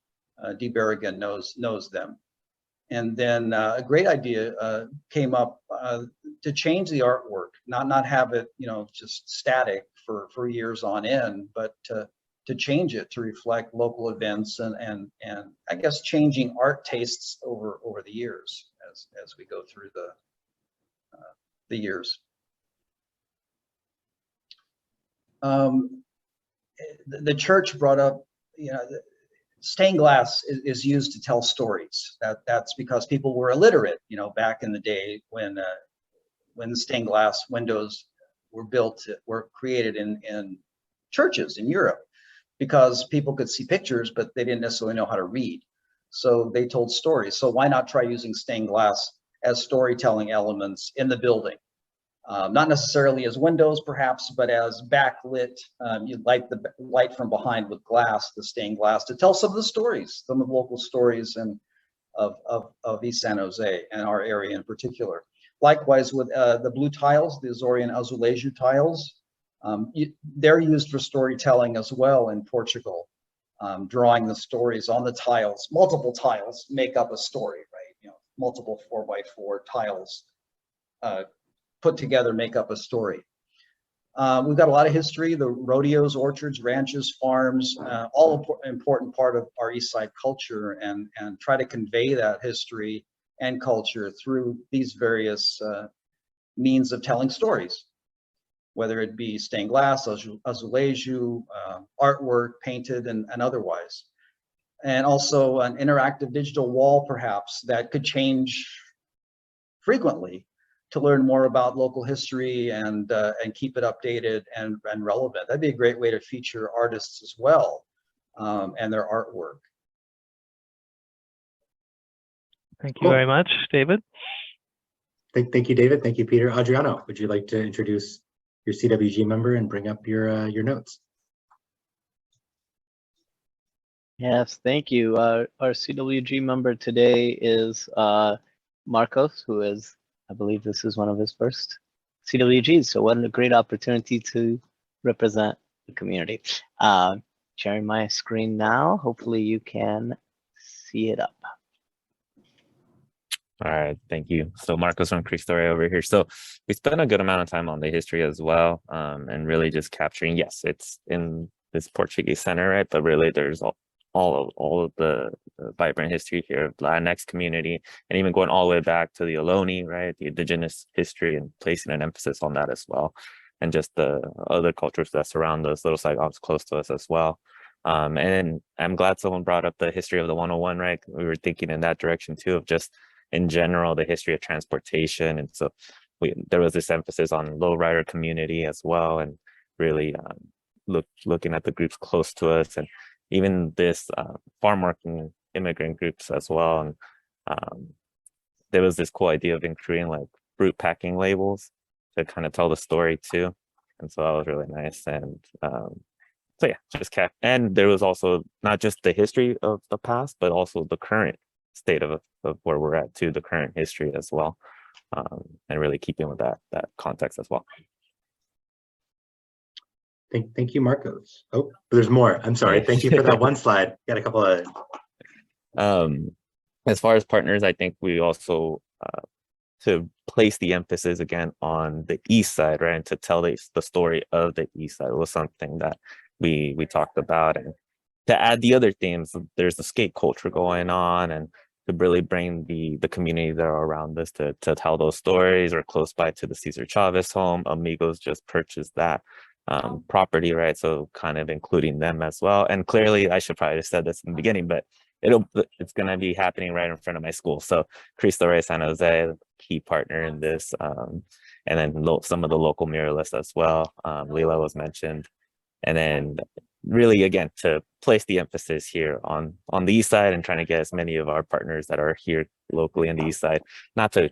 Dee Berrigan knows them. And then a great idea came up to change the artwork, not have it just static for years on end, but to change it to reflect local events and I guess changing art tastes over the years as we go through the years. The church brought up, stained glass is used to tell stories. That's because people were illiterate, back in the day when the stained glass windows were created in churches in Europe, because people could see pictures, but they didn't necessarily know how to read. So they told stories. So why not try using stained glass as storytelling elements in the building? Not necessarily as windows, perhaps, but as backlit. You light the light from behind with glass, the stained glass, to tell some of the stories, some of the local stories and of East San Jose and our area in particular. Likewise with the blue tiles, the Azorian Azulejo tiles, they're used for storytelling as well in Portugal, drawing the stories on the tiles. Multiple tiles make up a story, right? Multiple 4x4 tiles put together make up a story. We've got a lot of history, the rodeos, orchards, ranches, farms, all important part of our East Side culture, and try to convey that history and culture through these various means of telling stories, whether it be stained glass, azulejo, artwork, painted and otherwise. And also an interactive digital wall, perhaps, that could change frequently to learn more about local history and keep it updated and relevant. That'd be a great way to feature artists as well, and their artwork. Thank you very much, David. Thank you, David. Thank you, Peter. Adriano, would you like to introduce your CWG member and bring up your notes? Yes, thank you. Our CWG member today is Marcos, who is, I believe this is one of his first CWGs. So what a great opportunity to represent the community. Sharing my screen now. Hopefully you can see it up. All right, thank you. So Marcos from Creek Story over here. So we spent a good amount of time on the history as well, and really just capturing, yes, it's in this Portuguese center, right? But really there's all of the vibrant history here of Latinx community, and even going all the way back to the Ohlone, right? The indigenous history, and placing an emphasis on that as well. And just the other cultures that surround us, little saigon's close to us as well. And I'm glad someone brought up the history of the 101, right? We were thinking in that direction too, of just in general, the history of transportation. And so there was this emphasis on lowrider community as well, and really looking at the groups close to us, and even this farm working immigrant groups as well. And there was this cool idea of including like fruit packing labels to kind of tell the story too. And so that was really nice. And so yeah, and there was also not just the history of the past, but also the current state of where we're at too, the current history as well, and really keeping with that context as well. Thank you, Marcos. Oh, there's more. I'm sorry. Thank you for that one slide. Got a couple of. As far as partners, I think we also to place the emphasis again on the East Side, right, and to tell the story of the East Side was something that we talked about, and to add the other themes. There's the skate culture going on, and to really bring the community that are around us to tell those stories. Or close by to the Cesar Chavez home, Amigos just purchased that property, right? So kind of including them as well. And clearly, I should probably have said this in the beginning, but it's going to be happening right in front of my school. So Cristo Rey San Jose, key partner in this, and then some of the local muralists as well. Leila was mentioned, and then really again to place the emphasis here on the East Side, and trying to get as many of our partners that are here locally in the East Side, not to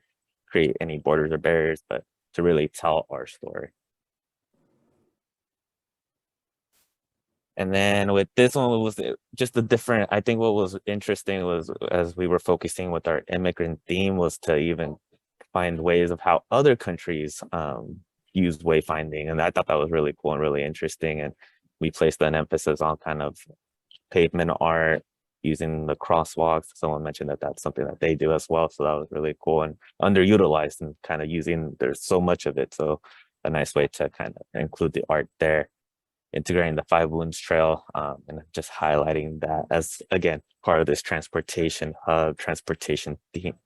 create any borders or barriers, but to really tell our story. And then with this one, it was just a different, I think what was interesting was, as we were focusing with our immigrant theme, was to even find ways of how other countries use wayfinding. And I thought that was really cool and really interesting. And we placed an emphasis on kind of pavement art, using the crosswalks. Someone mentioned that that's something that they do as well. So that was really cool and underutilized, and kind of there's so much of it. So a nice way to kind of include the art there. Integrating the Five Wounds Trail, and just highlighting that as, again, part of this transportation hub, transportation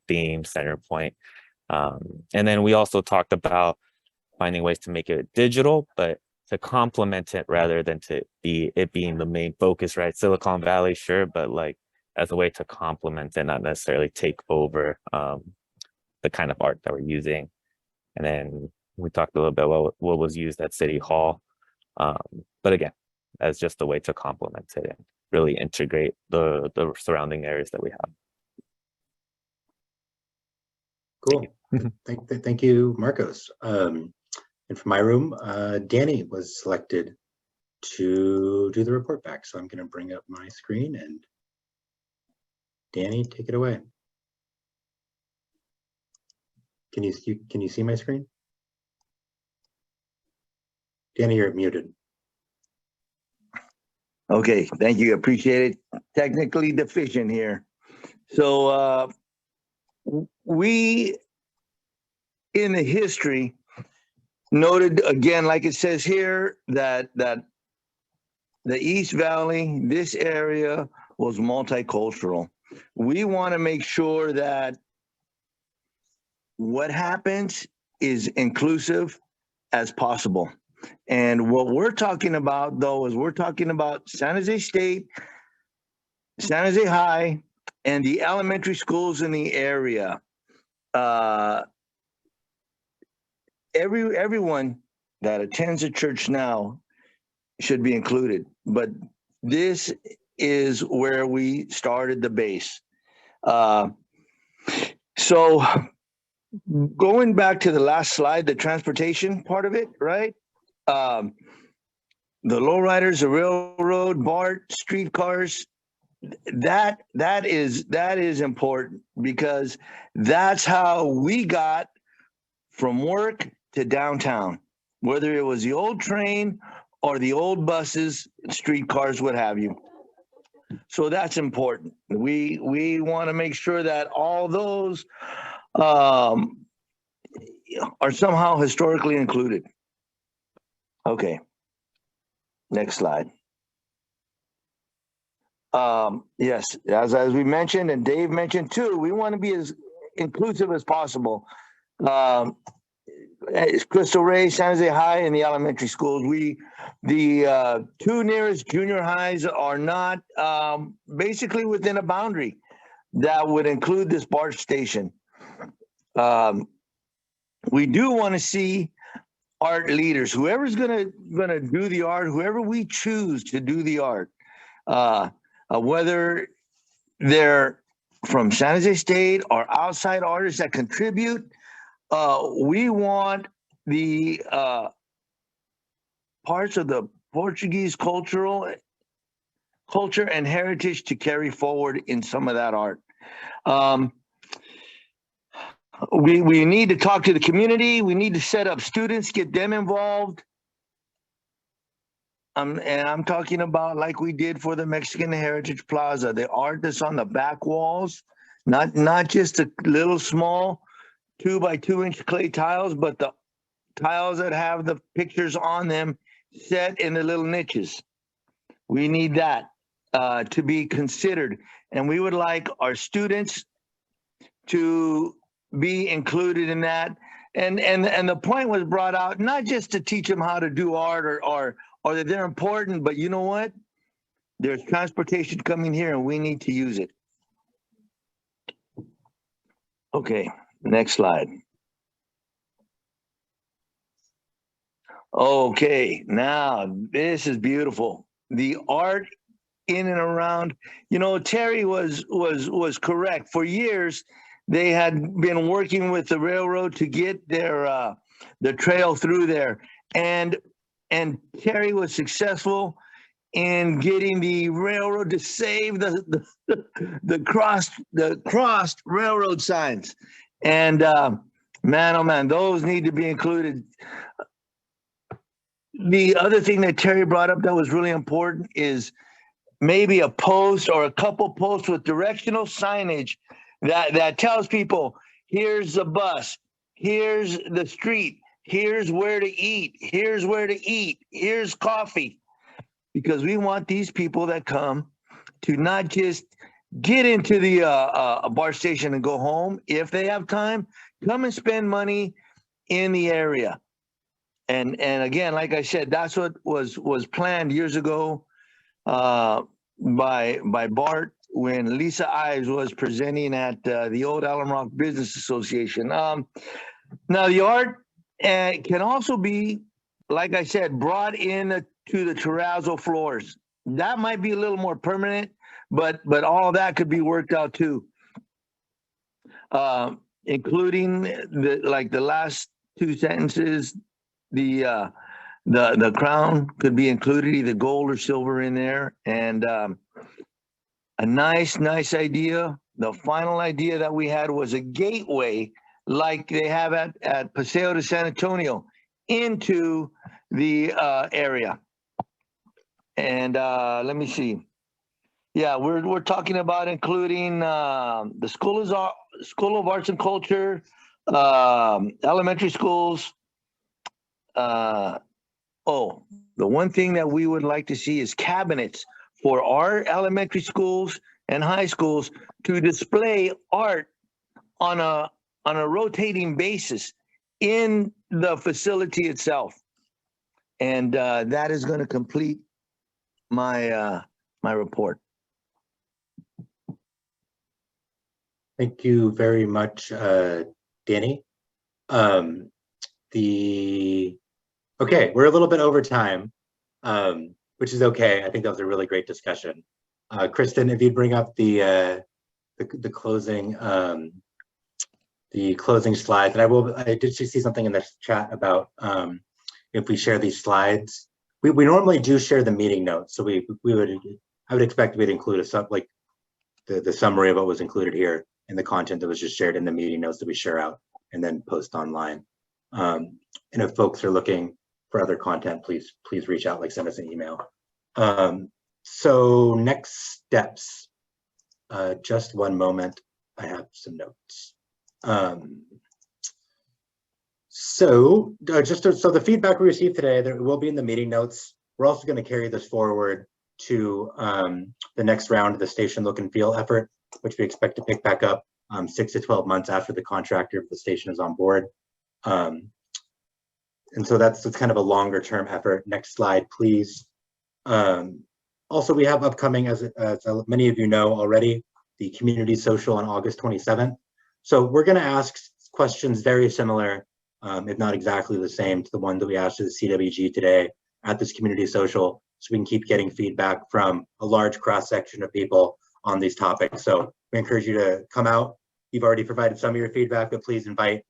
theme center point. And then we also talked about finding ways to make it digital, but to complement it rather than to be it being the main focus, right? Silicon Valley, sure, but like as a way to complement and not necessarily take over the kind of art that we're using. And then we talked a little bit about what was used at City Hall. But again, as just a way to complement it and really integrate the surrounding areas that we have. Cool. Thank you, Marcos. And from my room, Danny was selected to do the report back. So I'm going to bring up my screen, and Danny, take it away. Can you see my screen? Danny, you're muted. Okay, thank you. Appreciate it. Technically deficient here. So we in the history noted again, like it says here, that the East Valley, this area was multicultural. We want to make sure that what happens is inclusive as possible. And what we're talking about, though, is we're talking about San Jose State, San Jose High, and the elementary schools in the area. Everyone that attends a church now should be included, but this is where we started the base. So going back to the last slide, the transportation part of it, right? The lowriders, the railroad, BART, streetcars, that is important, because that's how we got from work to downtown, whether it was the old train or the old buses, streetcars, what have you. So that's important. We want to make sure that all those are somehow historically included. Okay, next slide. Yes, as we mentioned, and Dave mentioned too, we want to be as inclusive as possible. Crystal Ray, San Jose High, and the elementary schools. The two nearest junior highs are not basically within a boundary that would include this BART station. We do want to see art leaders, whoever's gonna do the art, whoever we choose to do the art, whether they're from San Jose State or outside artists that contribute. We want the parts of the Portuguese culture and heritage to carry forward in some of that art. We need to talk to the community. We need to set up students, get them involved. And I'm talking about like we did for the Mexican Heritage Plaza, the art that's on the back walls, not just a little small 2 by 2 inch clay tiles, but the tiles that have the pictures on them set in the little niches. We need that to be considered. And we would like our students to be included in that. And the point was brought out, not just to teach them how to do art or that they're important, but you know what? There's transportation coming here and we need to use it. Okay, next slide. Okay, now this is beautiful. The art in and around, you know, Terry was correct. For years, they had been working with the railroad to get their the trail through there, and Terry was successful in getting the railroad to save the crossed railroad signs. And man, oh man, those need to be included. The other thing that Terry brought up that was really important is maybe a post or a couple posts with directional signage that tells people, here's the bus, here's the street, here's where to eat, here's where to eat, here's coffee. Because we want these people that come to not just get into the BART station and go home. If they have time, come and spend money in the area. And again, like I said, that's what was planned years ago by BART when Lisa Ives was presenting at the old Alum Rock Business Association. Now the art can also be, like I said, brought in to the terrazzo floors. That might be a little more permanent, but all that could be worked out too. Including the last two sentences, the crown could be included, either gold or silver in there. And a nice idea. The final idea that we had was a gateway like they have at Paseo de San Antonio into the area. And let me see. Yeah, we're talking about including the School of Arts and Culture, Elementary schools. Oh, the one thing that we would like to see is cabinets for our elementary schools and high schools to display art on a rotating basis in the facility itself. And that is going to complete my my report. Thank you very much, Danny. Okay, we're a little bit over time, which is okay. I think that was a really great discussion. Kristen, if you'd bring up the closing slides, and I did see something in the chat about if we share these slides. We normally do share the meeting notes, so I would expect we'd include the summary of what was included here and the content that was just shared in the meeting notes that we share out and then post online. And if folks are looking for other content, please reach out, like send us an email. So next steps, just one moment, I have some notes. So the feedback we received today, there will be in the meeting notes. We're also going to carry this forward to the next round of the station look and feel effort, which we expect to pick back up 6 to 12 months after the contractor for the station is on board. And so that's kind of a longer term effort. Next slide, please. Also, we have upcoming, as many of you know already, the community social on August 27th. So we're going to ask questions very similar, if not exactly the same, to the one that we asked to the CWG today at this community social, so we can keep getting feedback from a large cross section of people on these topics. So we encourage you to come out. You've already provided some of your feedback, but please invite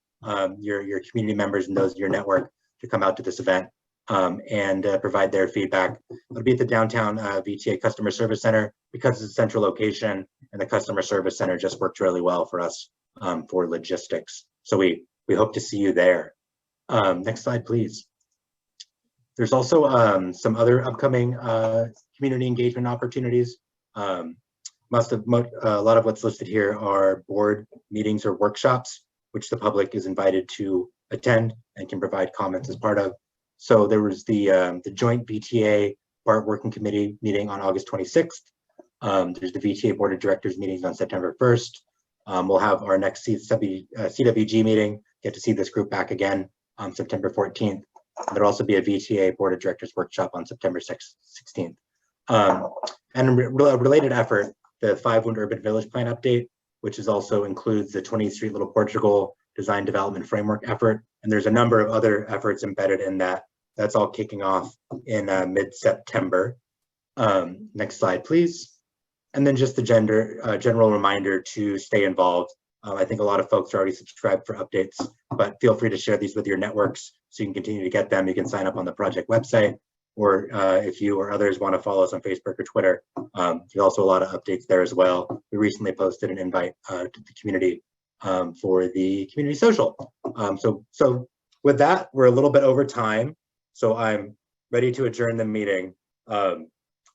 your community members and those in your network to come out to this event and provide their feedback. It'll be at the downtown VTA Customer Service Center because it's a central location, and the Customer Service Center just worked really well for us for logistics. So we hope to see you there. Next slide, please. There's also some other upcoming community engagement opportunities. A lot of what's listed here are board meetings or workshops, which the public is invited to attend and can provide comments as part of. So there was the joint VTA BART Working Committee meeting on August 26th. There's the VTA Board of Directors meetings on September 1st. We'll have our next CWG meeting, get to see this group back again on September 14th. There'll also be a VTA Board of Directors workshop on September 16th. And a related effort, the 5-Wound Urban Village Plan update, which also includes the 20th Street Little Portugal Design Development Framework effort. And there's a number of other efforts embedded in that. That's all kicking off in mid-September. Next slide, please. And then just the general reminder to stay involved. I think a lot of folks are already subscribed for updates, but feel free to share these with your networks so you can continue to get them. You can sign up on the project website, or if you or others want to follow us on Facebook or Twitter, there's also a lot of updates there as well. We recently posted an invite to the community for the community social. So with that, we're a little bit over time, so I'm ready to adjourn the meeting.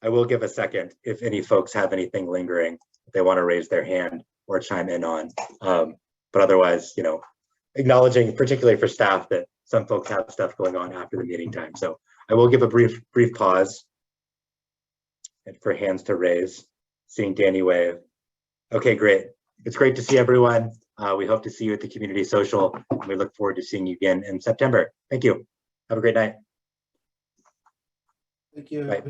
I will give a second if any folks have anything lingering if they want to raise their hand or chime in on. But otherwise, acknowledging particularly for staff that some folks have stuff going on after the meeting time. So I will give a brief pause and for hands to raise. Seeing Danny wave. Okay, great. It's great to see everyone. We hope to see you at the community social, and we look forward to seeing you again in September. Thank you. Have a great night. Thank you. Bye.